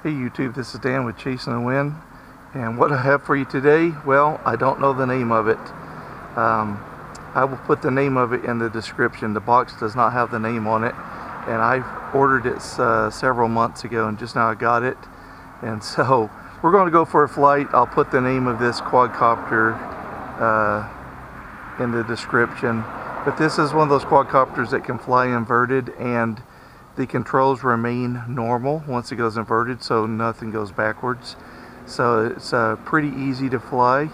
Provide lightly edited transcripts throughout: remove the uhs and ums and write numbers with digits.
Hey YouTube, this is Dan with Chasing the Wind, and what I have for you today, well, I don't know the name of it. I will put the name of it in the description. The box does not have the name on it, and I ordered it several months ago, and just now I got it. And so we're going to go for a flight. I'll put the name of this quadcopter in the description. But this is one of those quadcopters that can fly inverted, and the controls remain normal once it goes inverted, so nothing goes backwards. So it's pretty easy to fly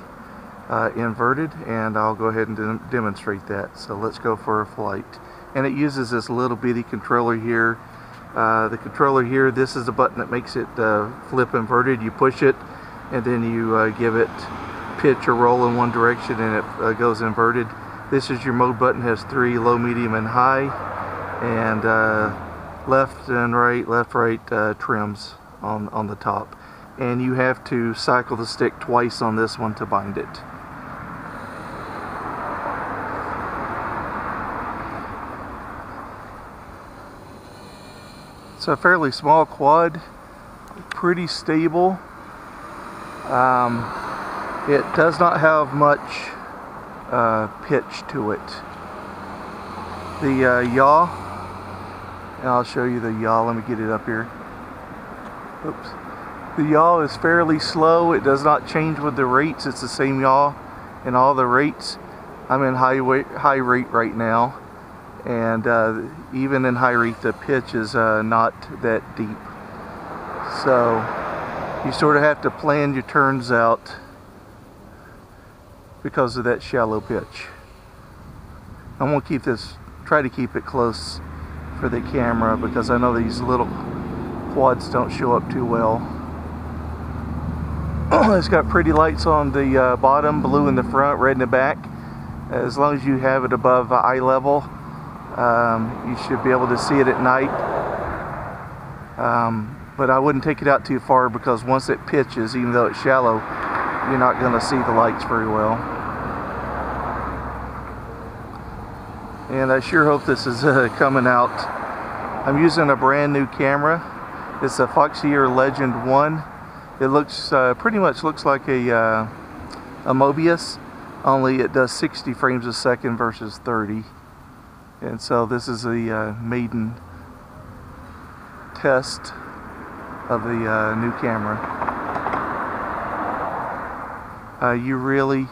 inverted, and I'll go ahead and demonstrate that. So let's go for a flight. And it uses this little bitty controller here. The controller here, this is the button that makes it flip inverted. You push it, and then you give it pitch or roll in one direction, and it goes inverted. This is your mode button, has 3, low, medium, and high, and left and right, left, right trims on the top. And you have to cycle the stick twice on this one to bind it. It's a fairly small quad, pretty stable. It does not have much pitch to it. The yaw, and I'll show you the yaw. Let me get it up here. Oops. The yaw is fairly slow. It does not change with the rates. It's the same yaw in all the rates. I'm in high rate right now, and even in high rate the pitch is not that deep. So you sort of have to plan your turns out because of that shallow pitch. I'm going to try to keep it close for the camera, because I know these little quads don't show up too well. It's got pretty lights on the bottom, blue in the front, red in the back. As long as you have it above eye level, you should be able to see it at night. But I wouldn't take it out too far, because once it pitches, even though it's shallow, you're not going to see the lights very well. And I sure hope this is coming out. I'm using a brand new camera. It's a Foxeer Legend 1. It looks pretty much looks like a Mobius, only it does 60 frames a second versus 30. And so this is the maiden test of the new camera. You really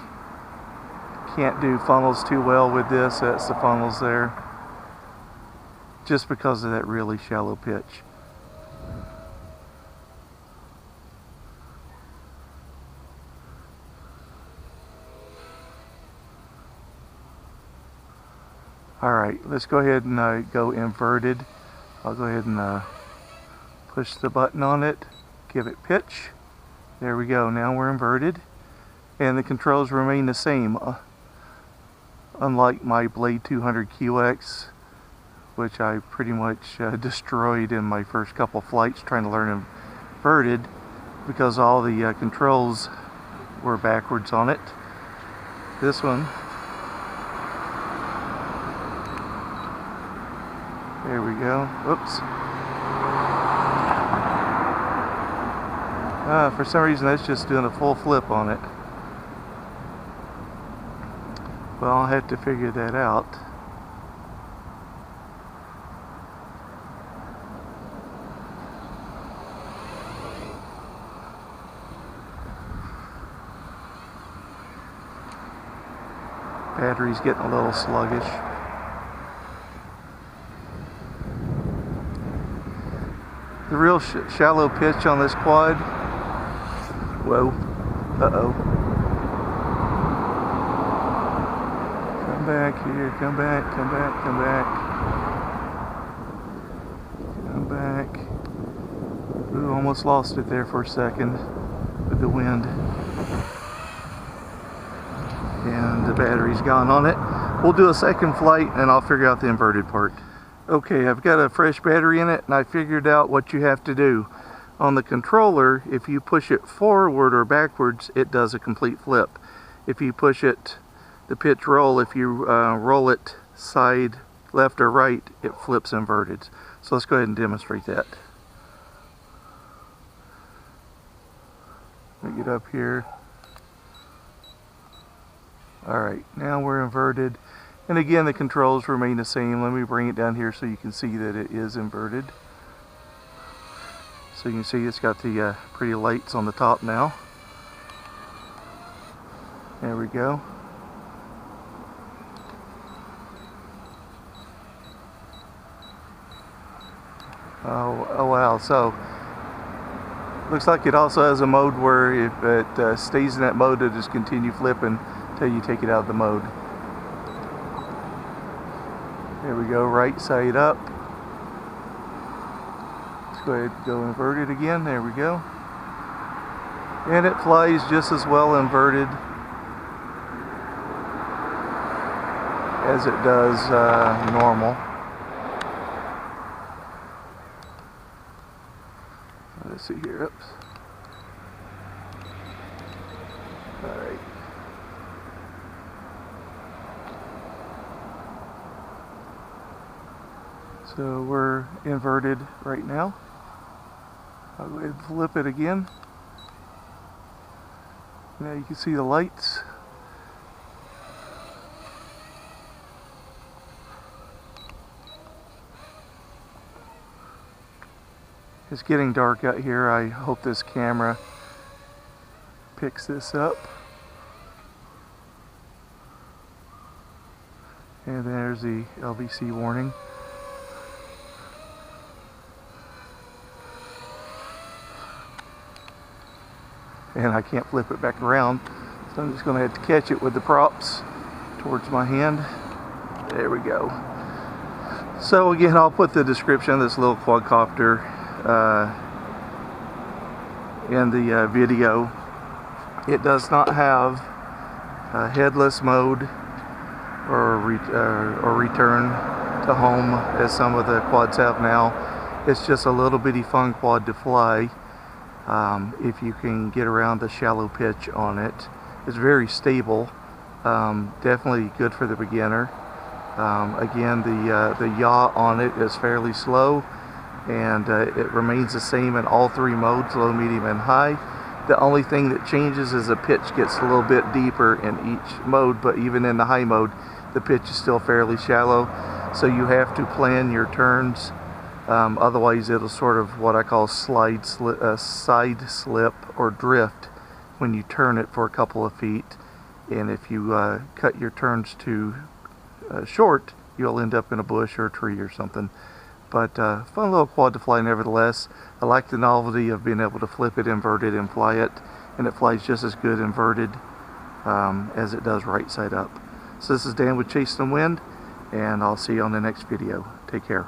can't do funnels too well with this. That's the funnels there, just because of that really shallow pitch. Alright, let's go ahead and go inverted. I'll go ahead and push the button on it, give it pitch. There we go, now we're inverted, and the controls remain the same. Unlike my Blade 200 QX, which I pretty much destroyed in my first couple flights trying to learn inverted, because all the controls were backwards on it. This one, there we go. Whoops. For some reason that's just doing a full flip on it. Well, I'll have to figure that out. Battery's getting a little sluggish. The real shallow pitch on this quad. Whoa. Uh-oh. Come back here, come back, come back, come back. Come back. Ooh, almost lost it there for a second with the wind. And the battery's gone on it. We'll do a second flight and I'll figure out the inverted part. Okay, I've got a fresh battery in it, and I figured out what you have to do. On the controller, if you push it forward or backwards, it does a complete flip. If you push it, the pitch roll, if you roll it side left or right, it flips inverted. So let's go ahead and demonstrate that. Let me get up here. Alright, now we're inverted. And again, the controls remain the same. Let me bring it down here so you can see that it is inverted. So you can see it's got the pretty lights on the top now. There we go. Oh wow, so looks like it also has a mode where if it stays in that mode, it'll just continue flipping until you take it out of the mode. There we go, right side up. Let's go ahead and go inverted again. There we go. And it flies just as well inverted as it does normal. Let's see here. Oops. Alright. So we're inverted right now. I'll go ahead and flip it again. Now you can see the lights. It's getting dark out here. I hope this camera picks this up. And there's the LVC warning. And I can't flip it back around, so I'm just going to have to catch it with the props towards my hand. There we go. So again, I'll put the description of this little quadcopter in the video. It does not have a headless mode or return to home as some of the quads have now. It's just a little bitty fun quad to fly. If you can get around the shallow pitch on it. It's very stable, definitely good for the beginner. Again, the yaw on it is fairly slow, and it remains the same in all three modes, low, medium, and high. The only thing that changes is the pitch gets a little bit deeper in each mode, but even in the high mode, the pitch is still fairly shallow, so you have to plan your turns. Otherwise it'll sort of what I call side slip or drift when you turn it for a couple of feet, and if you cut your turns too short, you'll end up in a bush or a tree or something. But fun little quad to fly nevertheless. I like the novelty of being able to flip it inverted and fly it, and it flies just as good inverted as it does right side up. So this is Dan with Chasing the Wind, and I'll see you on the next video. Take care.